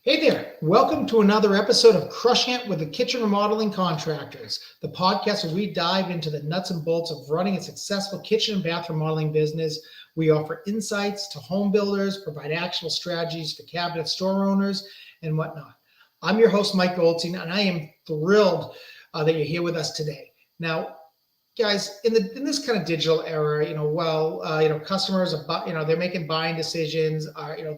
Hey there, welcome to another episode of Crushing It with the Kitchen Remodeling Contractors, the podcast where we dive into the nuts and bolts of running a successful kitchen and bath remodeling business. We offer insights to home builders, provide actionable strategies for cabinet store owners, and whatnot. I'm your host, Mike Goldstein, and I am thrilled that you're here with us today. Now, guys, in this kind of digital era, customers are, they're making buying decisions.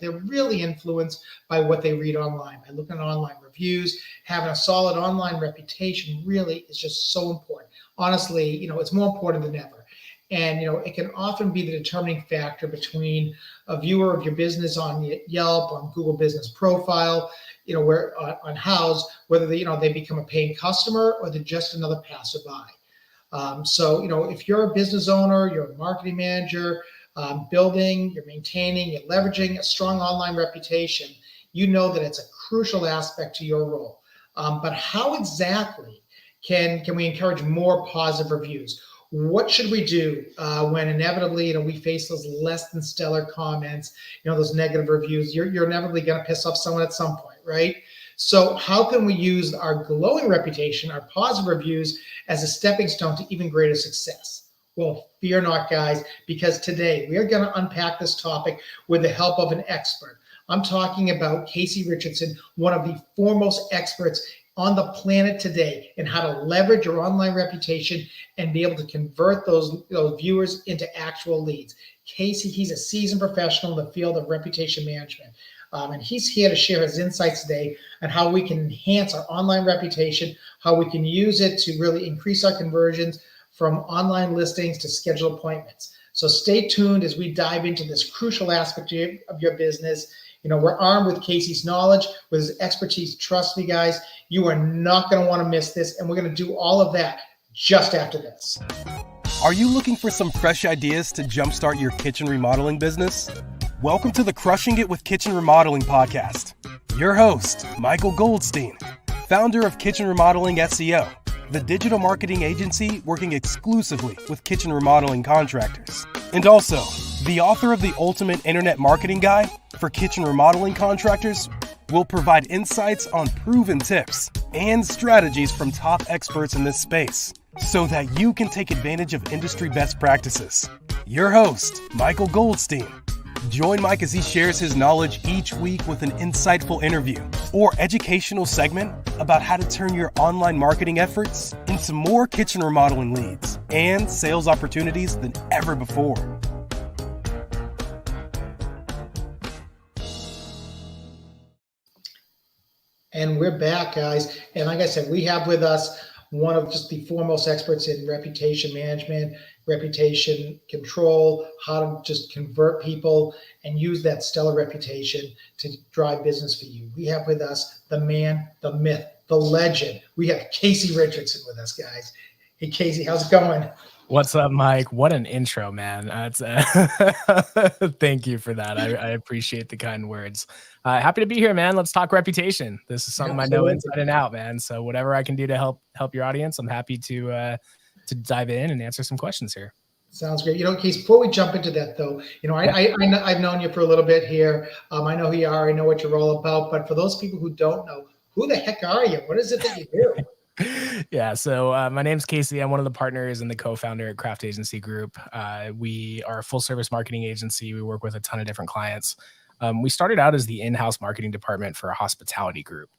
They're really influenced by what they read online, by looking at online reviews. Having a solid online reputation really is just so important. Honestly, it's more important than ever. And it can often be the determining factor between a viewer of your business on Yelp, on Google Business Profile, where on House, whether they become a paying customer or they're just another passerby. If you're a business owner, you're a marketing manager, building, you're maintaining, you're leveraging a strong online reputation, you know that it's a crucial aspect to your role. But how exactly can we encourage more positive reviews? What should we do when inevitably, we face those less than stellar comments, those negative reviews? You're inevitably going to piss off someone at some point, right? So how can we use our glowing reputation, our positive reviews, as a stepping stone to even greater success? Well, fear not, guys, because today we are going to unpack this topic with the help of an expert. I'm talking about Casey Richardson, one of the foremost experts on the planet today in how to leverage your online reputation and be able to convert those viewers into actual leads. Casey, he's a seasoned professional in the field of reputation management. And he's here to share his insights today on how we can enhance our online reputation, how we can use it to really increase our conversions from online listings to scheduled appointments. So stay tuned as we dive into this crucial aspect of your business. We're armed with Casey's knowledge, with his expertise. Trust me, guys, you are not going to want to miss this. And we're going to do all of that just after this. Are you looking for some fresh ideas to jumpstart your kitchen remodeling business? Welcome to the Crushing It with Kitchen Remodeling podcast. Your host, Michael Goldstein, founder of Kitchen Remodeling SEO, the digital marketing agency working exclusively with kitchen remodeling contractors. And also, the author of the ultimate internet marketing guide for kitchen remodeling contractors, will provide insights on proven tips and strategies from top experts in this space so that you can take advantage of industry best practices. Your host, Michael Goldstein. Join Mike as he shares his knowledge each week with an insightful interview or educational segment about how to turn your online marketing efforts into more kitchen remodeling leads and sales opportunities than ever before. And we're back, guys. And like I said, we have with us one of just the foremost experts in reputation management, reputation control, how to just convert people and use that stellar reputation to drive business for you. We have with us the man, the myth, the legend. We have Casey Richardson with us, guys. Hey, Casey, how's it going? What's up, Mike? What an intro, man. That's thank you for that. I appreciate the kind words. Happy to be here, man. Let's talk reputation. This is something I know inside and out, man. So whatever I can do to help your audience, I'm happy to dive in and answer some questions here. Sounds great. Casey, before we jump into that, though, I've known you for a little bit here. I know who you are. I know what you're all about. But for those people who don't know, who the heck are you? What is it that you do? Yeah, so my name's Casey. I'm one of the partners and the co-founder at Craft Agency Group. We are a full-service marketing agency. We work with a ton of different clients. We started out as the in-house marketing department for a hospitality group.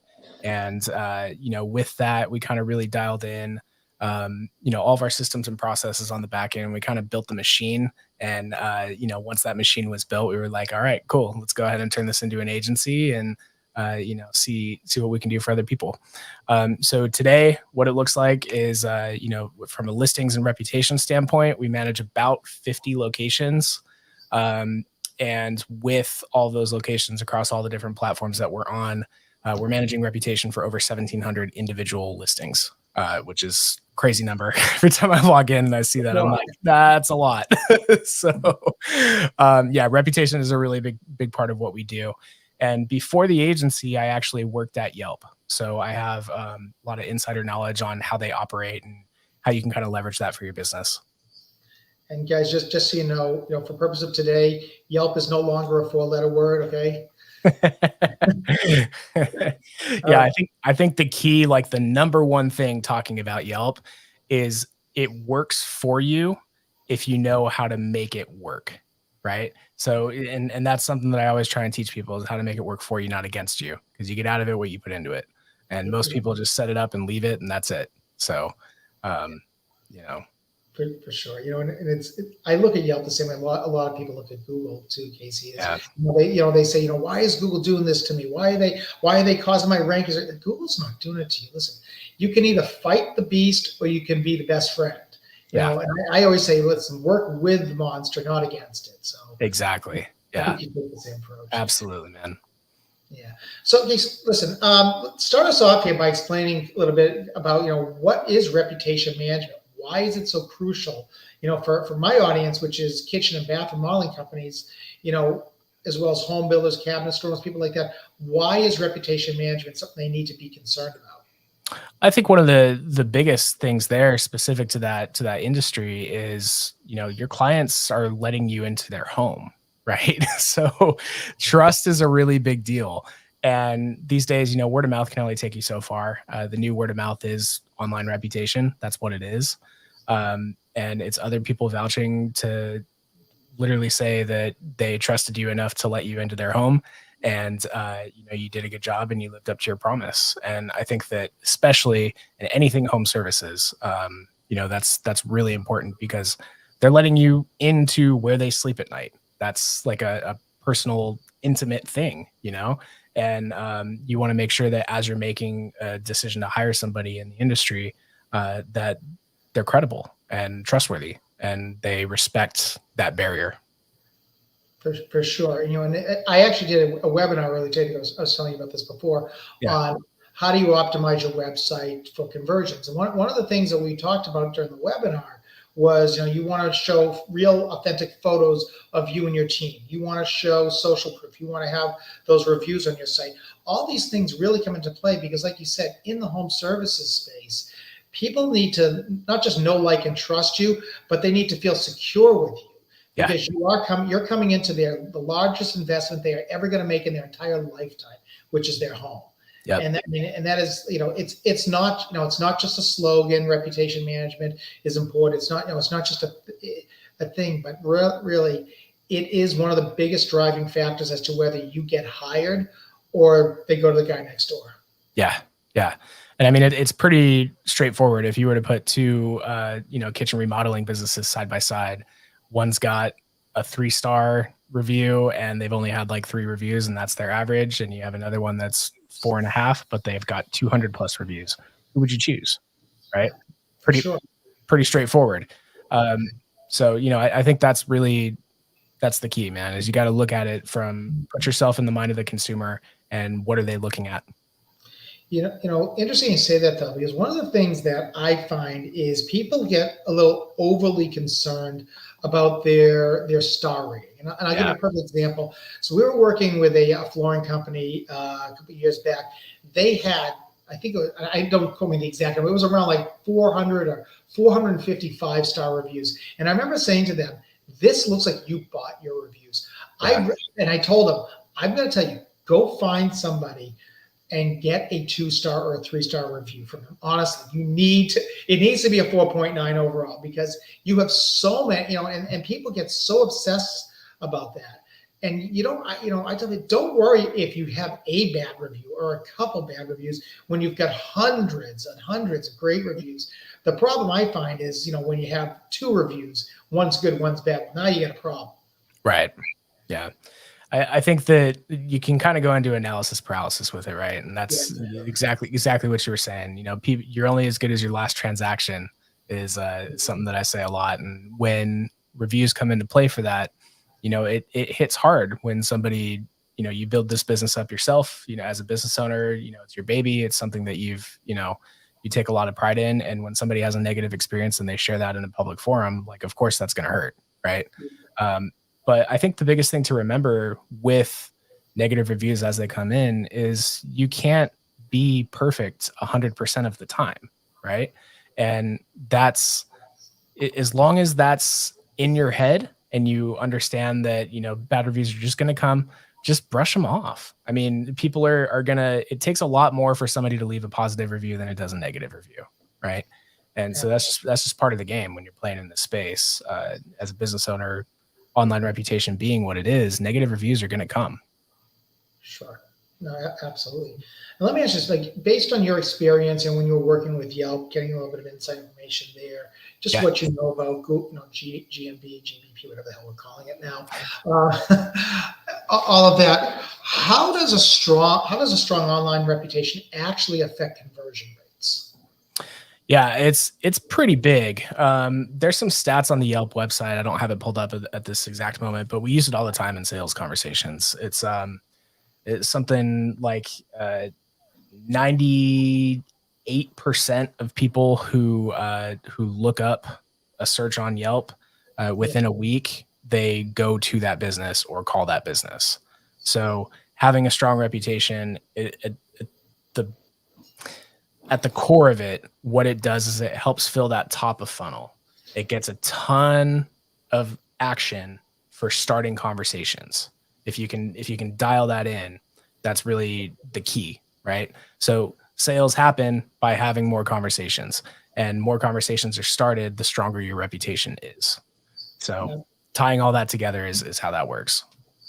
And, with that, we kind of really dialed in, all of our systems and processes on the back end. We kind of built the machine. And, once that machine was built, we were like, all right, cool. Let's go ahead and turn this into an agency and see what we can do for other people. So today, what it looks like is, from a listings and reputation standpoint, we manage about 50 locations. And with all those locations across all the different platforms that we're on, we're managing reputation for over 1,700 individual listings, which is a crazy number. Every time I log in and I see that, I'm like, that's a lot. Reputation is a really big part of what we do. And before the agency, I actually worked at Yelp. So I have a lot of insider knowledge on how they operate and how you can kind of leverage that for your business. And guys, just so for purpose of today, Yelp is no longer a 4-letter word, okay? Yeah, I think the key, like the number one thing talking about Yelp is it works for you if you know how to make it work, right? So, and that's something that I always try and teach people is how to make it work for you, not against you, because you get out of it what you put into it. And most people just set it up and leave it, and that's it. So, you know, for sure. And I look at Yelp the same way. A lot of people look at Google too, Casey. yeah, They say, why is Google doing this to me? Why are they causing my rankings? Google's not doing it to you. Listen, you can either fight the beast or you can be the best friend. And I always say, listen, work with the monster, not against it. So exactly. I Yeah, think you take the same approach. absolutely, man. Yeah. So, listen, start us off here by explaining a little bit about, what is reputation management? Why is it so crucial, for my audience, which is kitchen and bath remodeling companies, as well as home builders, cabinet stores, people like that. Why is reputation management something they need to be concerned about? I think one of the biggest things there specific to that industry is, your clients are letting you into their home, right? So trust is a really big deal. And these days, word of mouth can only take you so far. The new word of mouth is online reputation. That's what it is. And it's other people vouching to literally say that they trusted you enough to let you into their home. And, you did a good job and you lived up to your promise. And I think that especially in anything home services, that's really important because they're letting you into where they sleep at night. That's like a personal, intimate thing, and you want to make sure that as you're making a decision to hire somebody in the industry, that they're credible and trustworthy and they respect that barrier. For sure. And I actually did a webinar earlier today. I was telling you about this before on how do you optimize your website for conversions. And one of the things that we talked about during the webinar was, you want to show real authentic photos of you and your team. You want to show social proof. You want to have those reviews on your site. All these things really come into play because, like you said, in the home services space, people need to not just know, like, and trust you, but they need to feel secure with you. Because you're coming into the largest investment they are ever going to make in their entire lifetime, which is their home. Yep. And that is, it's not just a slogan. Reputation management is important. It's not just a thing, but really it is one of the biggest driving factors as to whether you get hired or they go to the guy next door. Yeah. Yeah. And I mean, it's pretty straightforward. If you were to put two, kitchen remodeling businesses side by side, one's got a 3-star review and they've only had like 3 reviews and that's their average. And you have another one that's 4.5, but they've got 200 plus reviews. Who would you choose? Right. Pretty straightforward. So, I think that's the key, man, is you got to look at it put yourself in the mind of the consumer and what are they looking at? Interesting you say that though, because one of the things that I find is people get a little overly concerned about their star rating. And I'll give you a perfect example. So we were working with a flooring company a couple of years back. They had, I think, I don't quote me the exact number, it was around like 400 or 450 5-star reviews. And I remember saying to them, this looks like you bought your reviews. Yeah. And I told them, I'm going to tell you, go find somebody and get a 2-star or a 3-star review from them. Honestly, it needs to be a 4.9 overall because you have so many, and people get so obsessed about that. And I tell you, don't worry if you have a bad review or a couple bad reviews when you've got hundreds and hundreds of great reviews. The problem I find is, when you have 2 reviews, one's good, one's bad. Now you got a problem. Right. Yeah. I think that you can kind of go into analysis paralysis with it, right? And that's exactly what you were saying. You're only as good as your last transaction is something that I say a lot. And when reviews come into play for that, it hits hard when somebody, you build this business up yourself, as a business owner, it's your baby. It's something that you take a lot of pride in. And when somebody has a negative experience and they share that in a public forum, like, of course that's going to hurt, right? But I think the biggest thing to remember with negative reviews as they come in is you can't be perfect 100% of the time, right? And that's, as long as that's in your head and you understand that, bad reviews are just going to come, just brush them off. I mean, people are gonna, it takes a lot more for somebody to leave a positive review than it does a negative review. Right. And so that's just part of the game when you're playing in this space. As a business owner, online reputation being what it is, negative reviews are going to come. Sure. No, absolutely. And let me ask you, like, based on your experience and when you were working with Yelp, getting a little bit of inside information there, just what you know about Google, GMB, GBP, whatever the hell we're calling it now, all of that. How does a strong online reputation actually affect conversion rates? Yeah, it's pretty big. There's some stats on the Yelp website. I don't have it pulled up at this exact moment, but we use it all the time in sales conversations. It's something like 98% of people who look up a search on Yelp within a week, they go to that business or call that business. So having a strong reputation, at the core of it, what it does is it helps fill that top of funnel. It gets a ton of action for starting conversations. If you can dial that in, that's really the key, right? So sales happen by having more conversations, and more conversations are started, the stronger your reputation is. So tying all that together is how that works.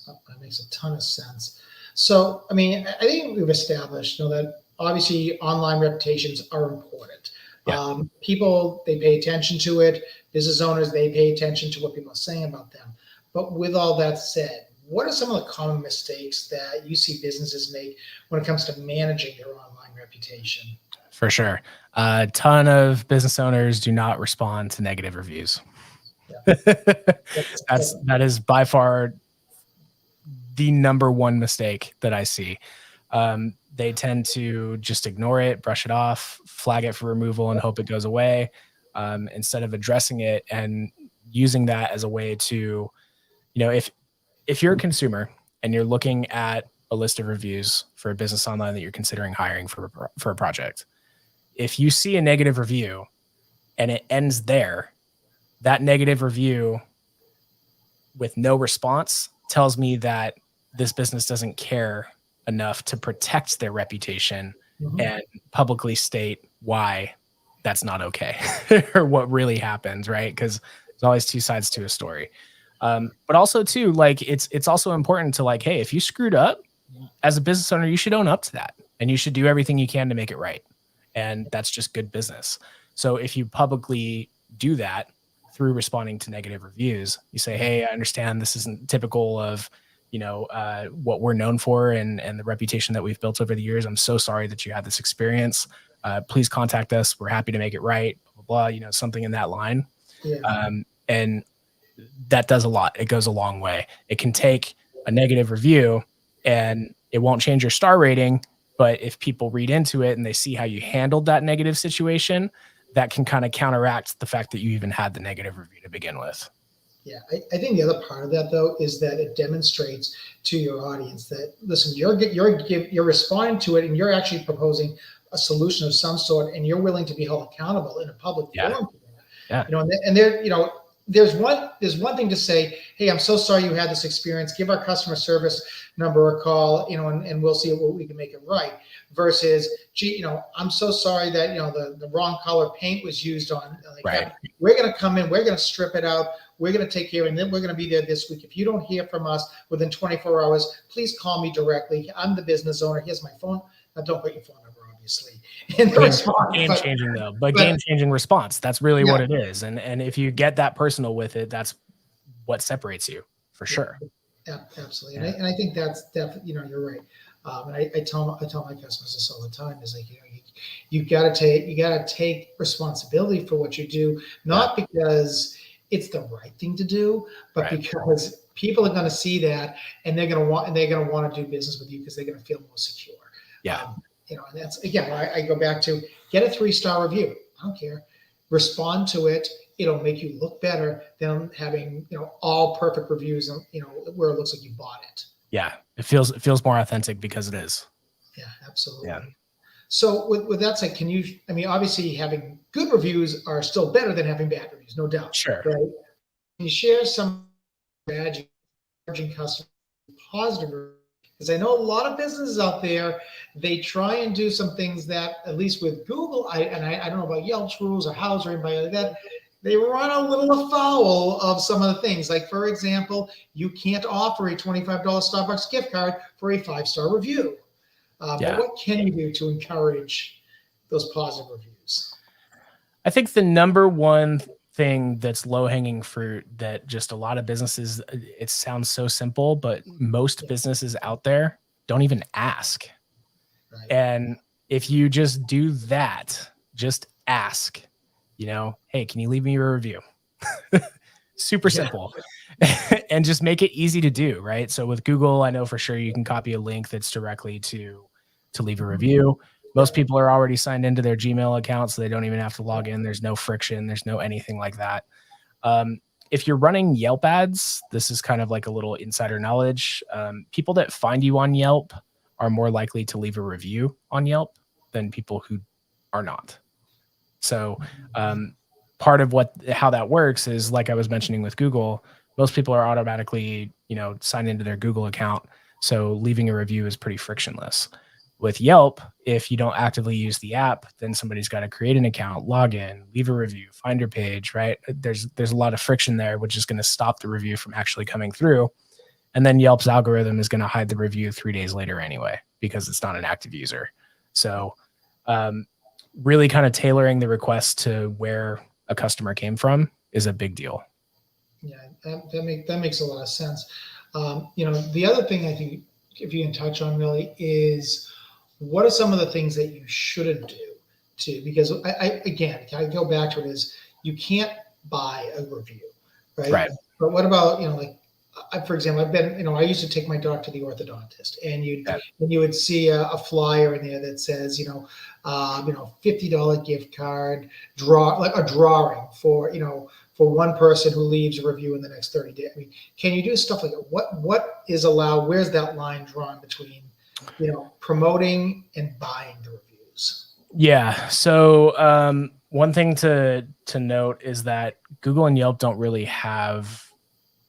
That makes a ton of sense. So, I mean, I think we've established, that obviously online reputations are important. Yeah. People, they pay attention to it. Business owners, they pay attention to what people are saying about them. But with all that said, what are some of the common mistakes that you see businesses make when it comes to managing their online reputation? For sure. A ton of business owners do not respond to negative reviews. Yeah. That is by far the number one mistake that I see. They tend to just ignore it, brush it off, flag it for removal, and hope it goes away, instead of addressing it and using that as a way to, if you're a consumer and you're looking at a list of reviews for a business online that you're considering hiring for a project, if you see a negative review and it ends there, that negative review with no response tells me that this business doesn't care enough to protect their reputation and publicly state why that's not okay or what really happens, right? Because there's always two sides to a story. But also too, like it's also important to like, hey, if you screwed up as a business owner, you should own up to that and you should do everything you can to make it right. And that's just good business. So if you publicly do that through responding to negative reviews, you say, hey, I understand this isn't typical of, what we're known for and the reputation that we've built over the years. I'm so sorry that you had this experience. Please contact us. We're happy to make it right, blah, blah, blah, something in that line. Yeah. And that does a lot. It goes a long way. It can take a negative review and it won't change your star rating. But if people read into it and they see how you handled that negative situation, that can kind of counteract the fact that you even had the negative review to begin with. Yeah, I think the other part of that, though, is that it demonstrates to your audience that, listen, you're responding to it and you're actually proposing a solution of some sort, and you're willing to be held accountable in a public forum. Yeah. And there, there's one thing to say, hey, I'm so sorry you had this experience. Give our customer service number a call, and we'll see what we can make it right. Versus, gee, I'm so sorry that the wrong color paint was used on. Right. We're going to come in. We're going to strip it out. We're going to take care of it, and then we're going to be there this week. If you don't hear from us within 24 hours, please call me directly. I'm the business owner. Here's my phone. Now, don't put your phone number, obviously, in the response. Game-changing, though. But game-changing response. That's really what it is. And if you get that personal with it, that's what separates you, for sure. Yeah, absolutely. And I think that's definitely, you're right. And I tell my customers this all the time, is like, you got to take responsibility for what you do, not because it's the right thing to do, but because people are going to see that and they're going to want to do business with you because they're going to feel more secure. Yeah. And that's, again, I go back to get a 3-star review. I don't care. Respond to it. It'll make you look better than having, all perfect reviews, where it looks like you bought it. Yeah. It feels more authentic because it is. Yeah, absolutely. Yeah. So with that said, obviously having good reviews are still better than having bad reviews, no doubt. Sure. Right? Can you share some strategy charging customers positive Because I know a lot of businesses out there, they try and do some things that, at least with Google, I don't know about Yelp's rules or Houzz or anybody like that, they run a little afoul of some of the things. Like, for example, you can't offer a $25 Starbucks gift card for a 5-star review. But what can you do to encourage those positive reviews? I think the number one thing that's low-hanging fruit that just a lot of businesses, it sounds so simple, but most businesses out there don't even ask. Right. And if you just do that, just ask, hey, can you leave me a review? Super simple. And just make it easy to do, right? So with Google, I know for sure you can copy a link that's directly to leave a review. Most people are already signed into their Gmail account, so they don't even have to log in. There's no friction. There's no anything like that. If you're running Yelp ads, this is kind of like a little insider knowledge. People that find you on Yelp are more likely to leave a review on Yelp than people who are not. So part of how that works is, like I was mentioning with Google, most people are automatically, signed into their Google account. So leaving a review is pretty frictionless. With Yelp, if you don't actively use the app, then somebody's got to create an account, log in, leave a review, find your page, right? There's a lot of friction there, which is going to stop the review from actually coming through. And then Yelp's algorithm is going to hide the review 3 days later anyway, because it's not an active user. So really kind of tailoring the request to where a customer came from is a big deal. Yeah, that makes a lot of sense. The other thing I think, if you can touch on really, is what are some of the things that you shouldn't do too? Because I go back to it, is you can't buy a review, right? Right. But what about, for example, I've been, I used to take my dog to the orthodontist, and you would see a flyer in there that says, $50 gift card, like a drawing for one person who leaves a review in the next 30 days. I mean, can you do stuff like that? What is allowed? Where's that line drawn between, promoting and buying the reviews? Yeah. So one thing to note is that Google and Yelp don't really have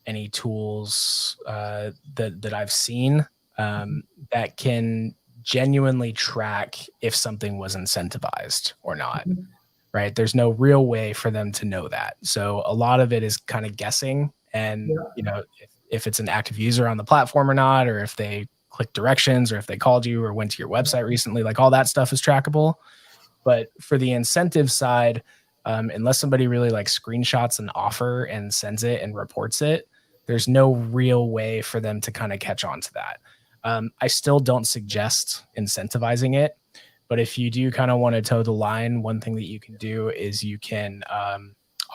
any tools that I've seen that can genuinely track if something was incentivized or not. Mm-hmm. Right? There's no real way for them to know that. So a lot of it is kind of guessing, and if it's an active user on the platform or not, or if they click directions, or if they called you or went to your website recently, like all that stuff is trackable. But for the incentive side, unless somebody really like screenshots an offer and sends it and reports it, there's no real way for them to kind of catch on to that. I still don't suggest incentivizing it, but if you do kind of want to toe the line, one thing that you can do is you can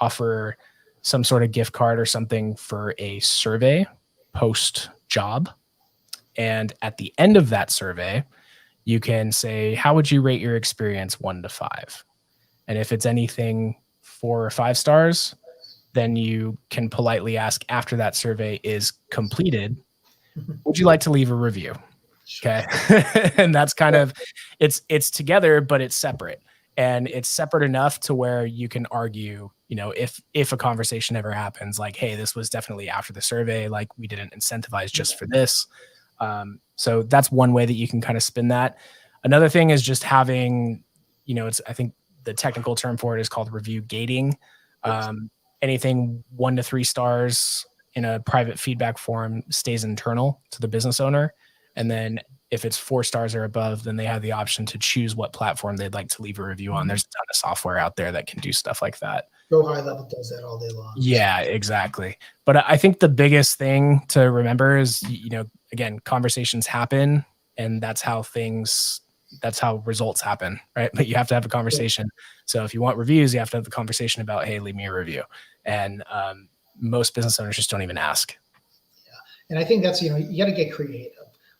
offer some sort of gift card or something for a survey post job. And at the end of that survey, you can say, how would you rate your experience 1 to 5? And if it's anything 4 or 5 stars, then you can politely ask, after that survey is completed, would you like to leave a review? Okay. And that's kind of, it's together, but it's separate. And it's separate enough to where you can argue, if a conversation ever happens, like, hey, this was definitely after the survey, like we didn't incentivize just for this. So that's one way that you can kind of spin that. Another thing is just having, I think the technical term for it is called review gating. Anything 1 to 3 stars in a private feedback form stays internal to the business owner. And then if it's 4 stars or above, then they have the option to choose what platform they'd like to leave a review on. There's a ton of software out there that can do stuff like that. Go High Level does that all day long. Yeah, exactly. But I think the biggest thing to remember is, again, conversations happen, and that's how results happen, right? But you have to have a conversation. So if you want reviews, you have to have the conversation about, hey, leave me a review. And most business owners just don't even ask. Yeah. And I think that's, you got to get creative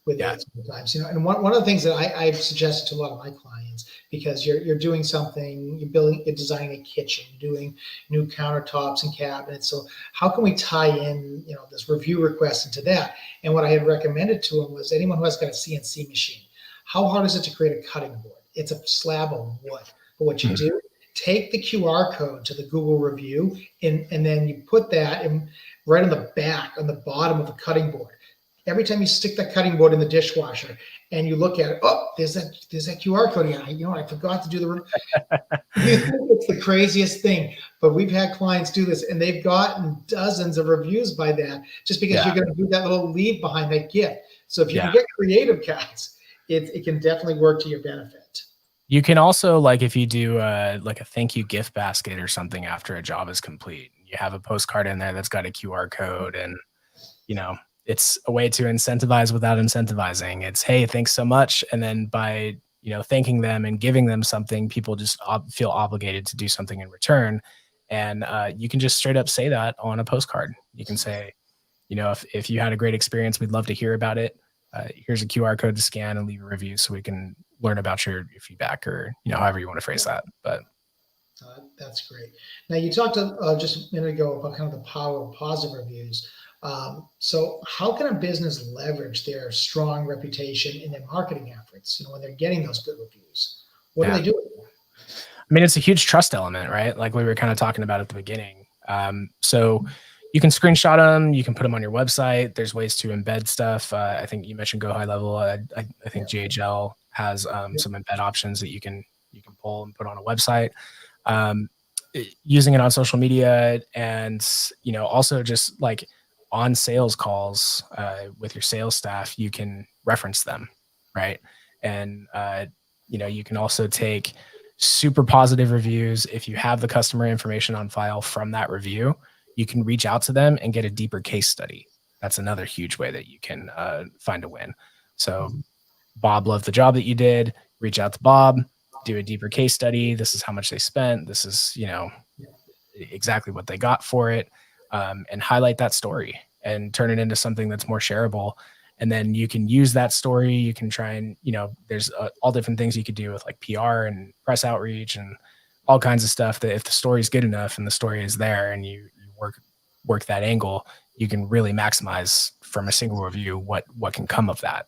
with it sometimes, and one of the things that I've suggested to a lot of my clients, because you're doing something, you're designing a kitchen, doing new countertops and cabinets. So how can we tie in, this review request into that? And what I had recommended to them was, anyone who has got a CNC machine, how hard is it to create a cutting board? It's a slab of wood. But what you do, take the QR code to the Google review, and then you put that in right on the back, on the bottom of the cutting board. every time you stick that cutting board in the dishwasher and you look at it, oh, there's that QR code again. I forgot to do you think it's the craziest thing, but we've had clients do this and they've gotten dozens of reviews by that just because you're going to do that little leave behind that gift. So if you can get creative, guys, it can definitely work to your benefit. You can also, like, if you do like a thank you gift basket or something after a job is complete, you have a postcard in there that's got a QR code, and it's a way to incentivize without incentivizing. It's, hey, thanks so much, and then by thanking them and giving them something, people just feel obligated to do something in return. And you can just straight up say that on a postcard. You can say, if you had a great experience, we'd love to hear about it. Here's a QR code to scan and leave a review so we can learn about your feedback, or however you want to phrase that. But that's great. Now, you talked just a minute ago about kind of the power of positive reviews. So how can a business leverage their strong reputation in their marketing efforts, when they're getting those good reviews? What do they do? I mean, it's a huge trust element, right? Like we were kind of talking about at the beginning. So you can screenshot them, you can put them on your website. There's ways to embed stuff. I think you mentioned Go High Level. I think GHL has some embed options that you can pull and put on a website. Using it on social media, and also just like on sales calls with your sales staff, you can reference them, right? And you can also take super positive reviews. If you have the customer information on file from that review, you can reach out to them and get a deeper case study. That's another huge way that you can find a win. So Bob loved the job that you did. Reach out to Bob, do a deeper case study. This is how much they spent. This is, exactly what they got for it, and highlight that story and turn it into something that's more shareable. And then you can use that story. You can try and, there's all different things you could do with like PR and press outreach and all kinds of stuff, that if the story is good enough and the story is there and you work that angle, you can really maximize from a single review what can come of that.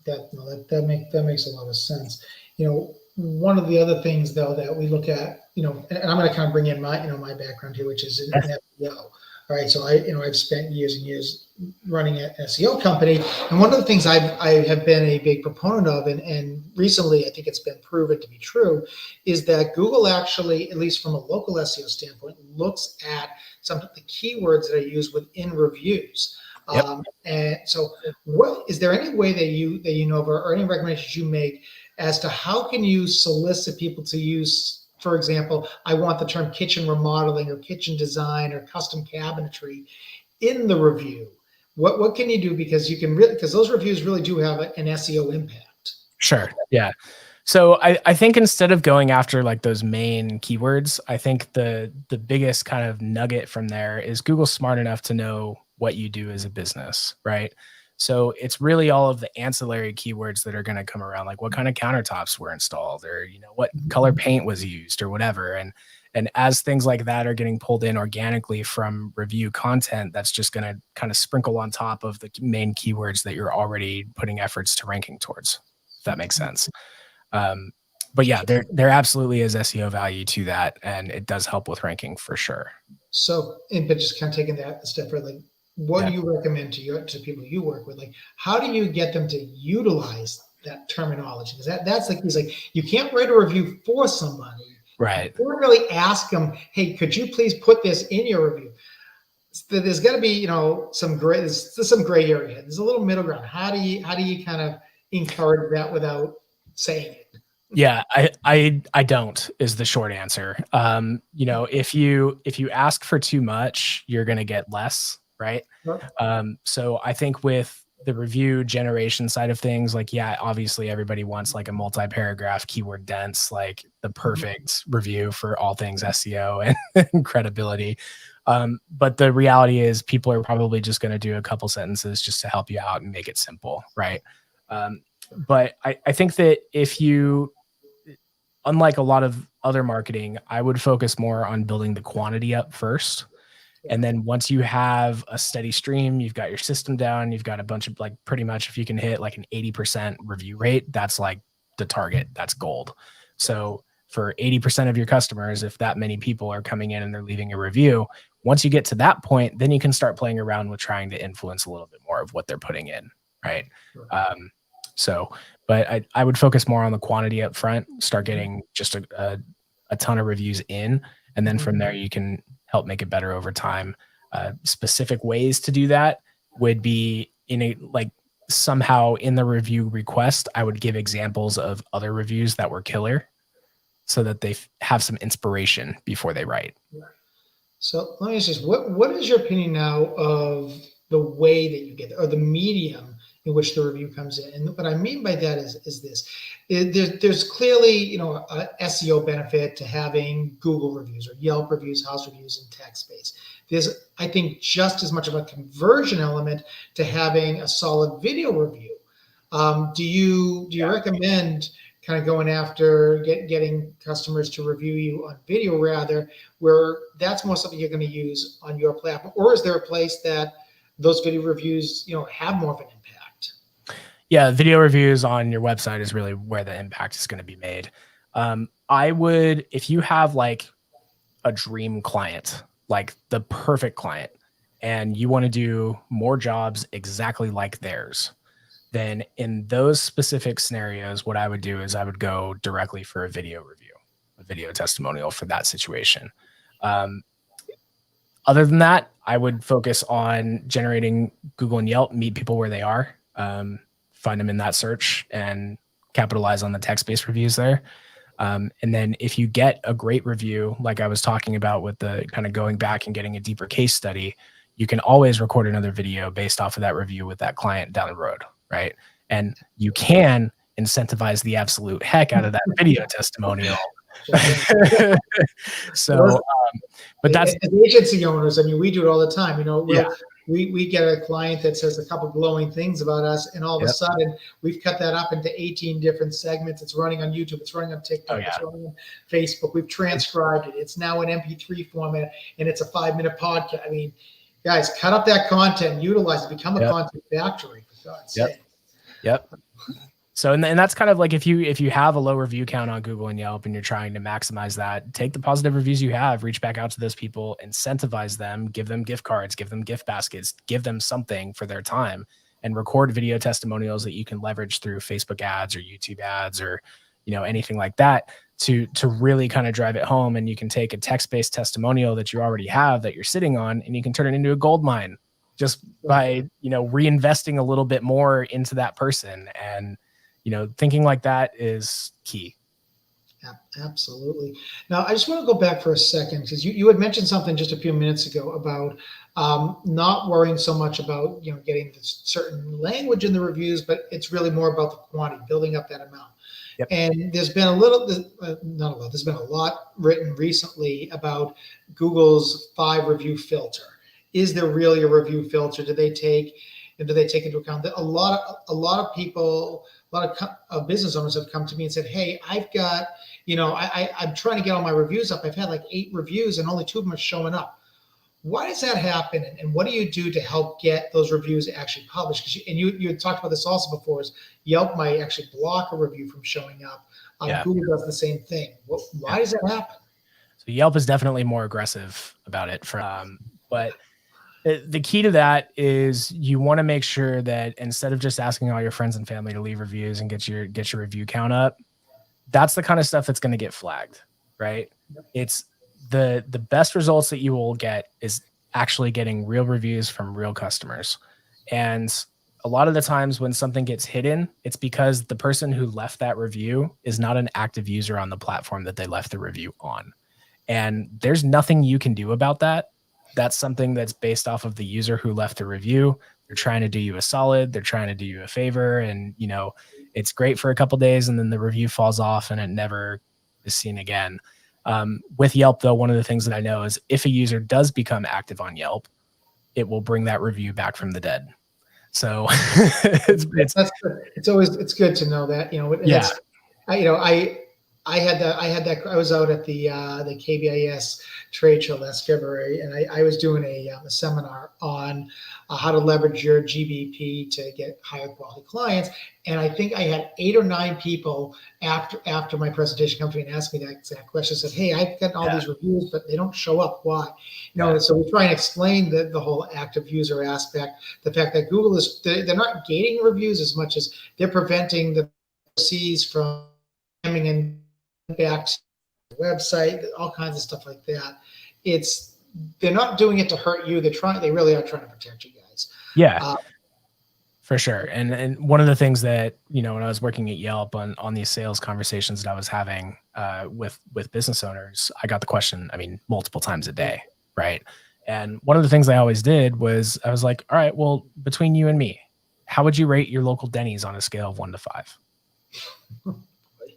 That makes a lot of sense. One of the other things though that we look at, and I'm going to kind of bring in my my background here, which is in SEO. All right, so I've spent years and years running an SEO company, and one of the things I have been a big proponent of, and recently I think it's been proven to be true, is that Google actually, at least from a local SEO standpoint, looks at some of the keywords that are used within reviews. Yep. And so, is there any way that you know of, or any recommendations you make as to how can you solicit people to use? For example, I want the term kitchen remodeling or kitchen design or custom cabinetry in the review. What can you do? Because because those reviews really do have an SEO impact. Sure. Yeah. So I think instead of going after like those main keywords, I think the biggest kind of nugget from there is Google's smart enough to know what you do as a business, right? So it's really all of the ancillary keywords that are going to come around, like what kind of countertops were installed, or what color paint was used, or whatever. And as things like that are getting pulled in organically from review content, that's just going to kind of sprinkle on top of the main keywords that you're already putting efforts to ranking towards, if that makes sense. But yeah, there absolutely is SEO value to that, and it does help with ranking for sure. So, but just kind of taking that a step further, what do you recommend to people you work with? Like, how do you get them to utilize that terminology? Because that's like, he's like, you can't write a review for somebody, right? Or really ask them, hey, could you please put this in your review? There's got to be, some gray area. There's a little middle ground. How do you kind of encourage that without saying it? Yeah, I don't is the short answer. If you ask for too much, you're going to get less. Right. So I think with the review generation side of things, like, yeah, obviously everybody wants like a multi-paragraph, keyword dense, like the perfect review for all things SEO and credibility. But the reality is people are probably just going to do a couple sentences just to help you out and make it simple. Right. But I think that unlike a lot of other marketing, I would focus more on building the quantity up first. And then once you have a steady stream, you've got your system down, you've got a bunch of like, pretty much if you can hit like an 80% review rate, that's like the target, that's gold. So for 80% of your customers, if that many people are coming in and they're leaving a review, once you get to that point, then you can start playing around with trying to influence a little bit more of what they're putting in, right? But I would focus more on the quantity up front, start getting just a ton of reviews in, and then from there you can help make it better over time. Specific ways to do that would be somehow in the review request, I would give examples of other reviews that were killer so that they have some inspiration before they write. So let me ask you, what is your opinion now of the way that you get there, or the medium in which the review comes in? And what I mean by that is this: there's clearly a SEO benefit to having Google reviews or Yelp reviews, house reviews in text space. There's, I think, just as much of a conversion element to having a solid video review. Do you recommend kind of going after getting customers to review you on video, rather, where that's more something you're going to use on your platform? Or is there a place that those video reviews, have more of an impact? Yeah, video reviews on your website is really where the impact is going to be made. I would, if you have like a dream client, like the perfect client, and you want to do more jobs exactly like theirs, then in those specific scenarios, what I would do is I would go directly for a video review, a video testimonial for that situation. Other than that, I would focus on generating Google and Yelp, meet people where they are, find them in that search and capitalize on the text-based reviews there. And then if you get a great review, like I was talking about with the kind of going back and getting a deeper case study, you can always record another video based off of that review with that client down the road, right? And you can incentivize the absolute heck out of that video testimonial. But that's as agency owners. I mean, we do it all the time. We get a client that says a couple glowing things about us, and all of a sudden we've cut that up into 18 different segments. It's running on YouTube. It's running on TikTok. It's running on Facebook. We've transcribed it. It's now in MP3 format, and it's a 5-minute podcast. I mean, guys, cut up that content, utilize it, become a content factory, for God's sake. Yep. So, and that's kind of like if you have a low review count on Google and Yelp and you're trying to maximize that, take the positive reviews you have, reach back out to those people, incentivize them, give them gift cards, give them gift baskets, give them something for their time, and record video testimonials that you can leverage through Facebook ads or YouTube ads or, anything like that to really kind of drive it home. And you can take a text-based testimonial that you already have that you're sitting on, and you can turn it into a gold mine just by, reinvesting a little bit more into that person. And, thinking like that is key. Absolutely. Now, I just want to go back for a second, because you had mentioned something just a few minutes ago about not worrying so much about, getting this certain language in the reviews, but it's really more about the quantity, building up that amount. Yep. And there's been there's been a lot written recently about Google's 5 review filter. Is there really a review filter? Do they take into account that a lot of people, a lot of business owners have come to me and said, hey, I've got, I'm trying to get all my reviews up. I've had like 8 reviews and only 2 of them are showing up. Why does that happen? And what do you do to help get those reviews actually published? Because you had talked about this also before, is Yelp might actually block a review from showing up. Google does the same thing. Why does that happen? So Yelp is definitely more aggressive about it. But the key to that is you want to make sure that instead of just asking all your friends and family to leave reviews and get your review count up, that's the kind of stuff that's going to get flagged, right? It's the best results that you will get is actually getting real reviews from real customers. And a lot of the times when something gets hidden, it's because the person who left that review is not an active user on the platform that they left the review on. And there's nothing you can do about that. That's something that's based off of the user who left the review. They're trying to do you a solid. They're trying to do you a favor. And, it's great for a couple of days and then the review falls off and it never is seen again. With Yelp, though, one of the things that I know is if a user does become active on Yelp, it will bring that review back from the dead. So it's good to know that, I was out at the KBIS trade show last February, and I was doing a seminar on how to leverage your GBP to get higher quality clients. And I think I had 8 or 9 people after my presentation come to me and ask me that exact question. Said, "Hey, I've gotten all these reviews, but they don't show up. Why?" So we try and explain the whole active user aspect, the fact that Google they're not gating reviews as much as they're preventing the C's from coming in back to the website, all kinds of stuff like that. They're not doing it to hurt you. They really are trying to protect you guys. Yeah, for sure. And one of the things that, when I was working at Yelp on these sales conversations that I was having with business owners, I got the question, multiple times a day, right? And one of the things I always did was I was like, all right, well, between you and me, how would you rate your local Denny's on a scale of 1 to 5?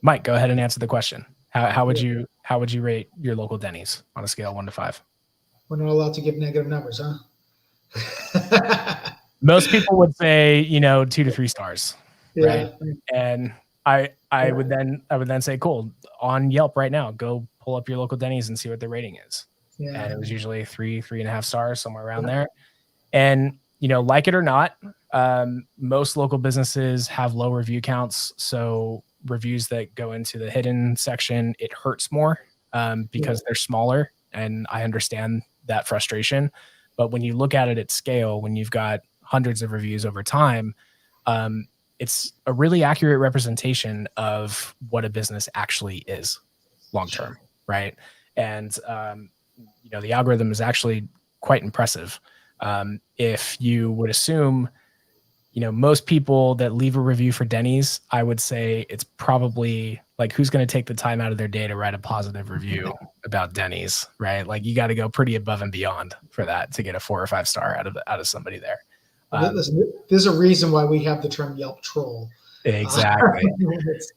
Mike, go ahead and answer the question. How would you rate your local Denny's on a scale of 1 to 5? We're not allowed to give negative numbers, huh? Most people would say, 2 to 3 stars, right? And I would then say, cool, on Yelp right now, go pull up your local Denny's and see what their rating is. Yeah. And it was usually 3.5 stars, somewhere around there. And like it or not, most local businesses have low review counts, so reviews that go into the hidden section, it hurts more because they're smaller, and I understand that frustration. But when you look at it at scale, when you've got hundreds of reviews over time, it's a really accurate representation of what a business actually is long term, right? And the algorithm is actually quite impressive. If you would assume most people that leave a review for Denny's, I would say it's probably like, who's going to take the time out of their day to write a positive review about Denny's, right? Like, you got to go pretty above and beyond for that to get a 4 or 5 star out of somebody there. Listen, there's a reason why we have the term Yelp troll. Exactly.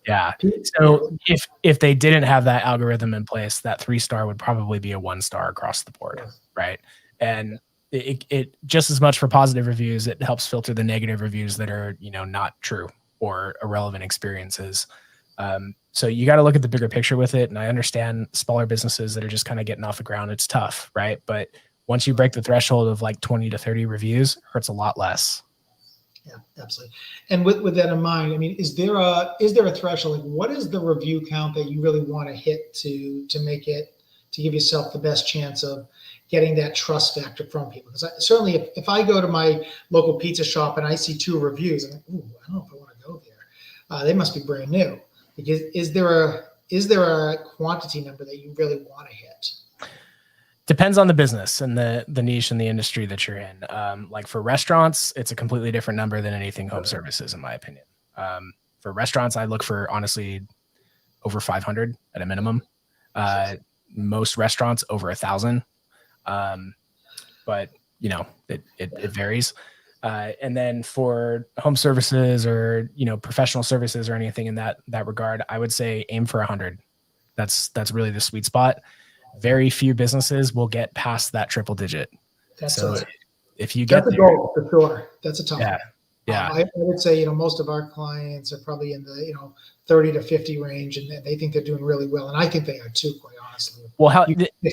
Yeah. So if they didn't have that algorithm in place, that 3 star would probably be a 1 star across the board, right? And it just as much for positive reviews, it helps filter the negative reviews that are, not true or irrelevant experiences. So you got to look at the bigger picture with it. And I understand smaller businesses that are just kind of getting off the ground, it's tough, right? But once you break the threshold of like 20 to 30 reviews, it hurts a lot less. Yeah, absolutely. And with that in mind, is there a threshold? Like, what is the review count that you really want to hit to give yourself the best chance of getting that trust factor from people? Because certainly if I go to my local pizza shop and I see 2 reviews, I'm like, ooh, I don't know if I want to go there. They must be brand new. Because is there a quantity number that you really want to hit? Depends on the business and the niche and the industry that you're in. Like for restaurants, it's a completely different number than anything home services, in my opinion. For restaurants, I look for, honestly, over 500 at a minimum. Most restaurants over 1,000. But it varies. And then for home services or, professional services or anything in that regard, I would say aim for 100. That's really the sweet spot. Very few businesses will get past that triple digit. If you get that's a goal for sure. That's a tough one. Yeah. I would say, most of our clients are probably in the, 30 to 50 range, and they think they're doing really well. And I think they are too, quite honestly. Well,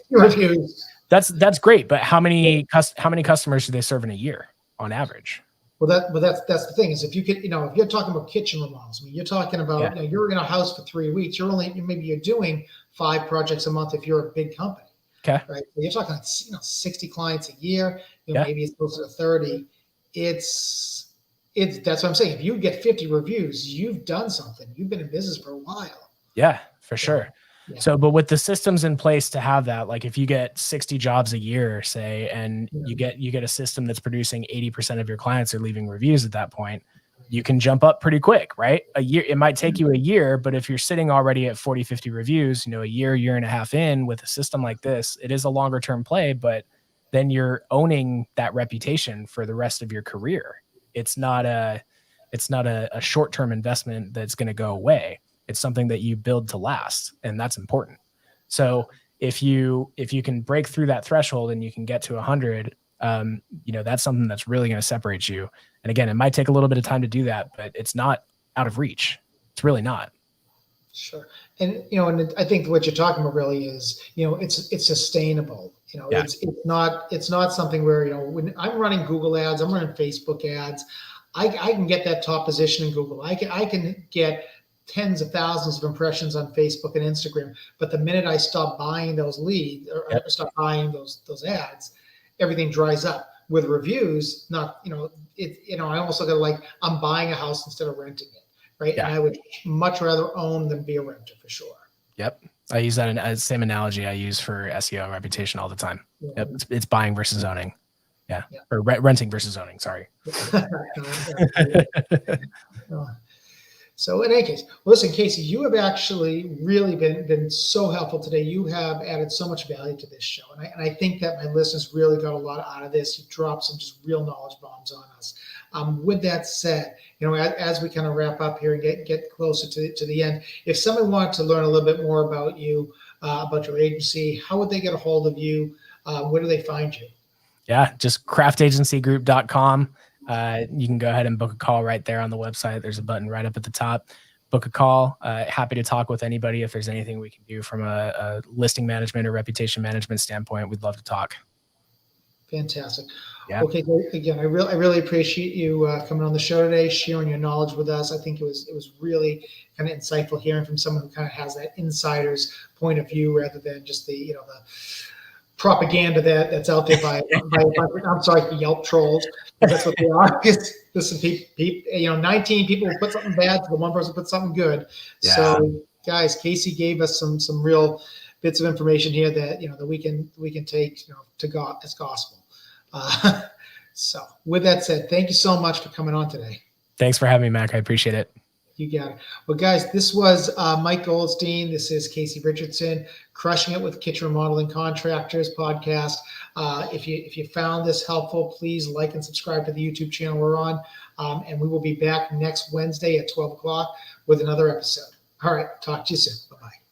reviews. That's great. But how many customers do they serve in a year on average? Well, that's the thing is, if you could, if you're talking about kitchen remodels, you're talking about, you're in a house for 3 weeks. Maybe you're doing 5 projects a month if you're a big company. Okay. Right. So you're talking, 60 clients a year. Maybe it's closer to 30. That's what I'm saying. If you get 50 reviews, you've done something. You've been in business for a while. Yeah, for sure. Yeah. So, but with the systems in place to have that, like if you get 60 jobs a year, say, and you get a system that's producing 80% of your clients are leaving reviews at that point, you can jump up pretty quick, right? A year, it might take you a year, but if you're sitting already at 40, 50 reviews, a year and a half in with a system like this, it is a longer term play, but then you're owning that reputation for the rest of your career. It's not a short-term investment that's going to go away. It's something that you build to last, and that's important. So if you can break through that threshold and you can get to 100, that's something that's really going to separate you. And again, it might take a little bit of time to do that, but it's not out of reach. It's really not. Sure. And, and I think what you're talking about really is, it's sustainable. Yeah. It's not something where, when I'm running Google ads, I'm running Facebook ads, I can get that top position in Google. I can get tens of thousands of impressions on Facebook and Instagram. But the minute I stop buying those leads or stop buying those ads, everything dries up. With reviews, not, I almost look at it like I'm buying a house instead of renting it. Right. Yeah. And I would much rather own than be a renter for sure. Yep. I use that same analogy I use for SEO and reputation all the time. Yeah. Yep. It's buying versus owning. Yeah. Or renting versus owning. Sorry. So in any case, listen, Casey, you have actually really been so helpful today. You have added so much value to this show. And I think that my listeners really got a lot out of this. You dropped some just real knowledge bombs on us. With that said, as we kind of wrap up here and get closer to the end, if someone wanted to learn a little bit more about you, about your agency, how would they get a hold of you? Where do they find you? Yeah, just craftagencygroup.com. You can go ahead and book a call right there on the website. There's a button right up at the top. Book a call. Happy to talk with anybody. If there's anything we can do from a listing management or reputation management standpoint, we'd love to talk. Fantastic. Yeah. Okay. Again, I really appreciate you coming on the show today, sharing your knowledge with us. I think it was really kind of insightful hearing from someone who kind of has that insider's point of view rather than just the propaganda that's out there by I'm sorry, the Yelp trolls. That's what they are. Listen, people, 19 people will put something bad to the one person put something good. Yeah. So guys, Casey gave us some real bits of information here that that we can take to God as gospel. So with that said, thank you so much for coming on today. Thanks for having me, Mac. I appreciate it. You got it. Well, guys, this was Mike Goldstein. This is Casey Richardson, Crushing It with Kitchen Remodeling Contractors podcast. If you found this helpful, please like and subscribe to the YouTube channel we're on. And we will be back next Wednesday at 12 o'clock with another episode. All right. Talk to you soon. Bye-bye.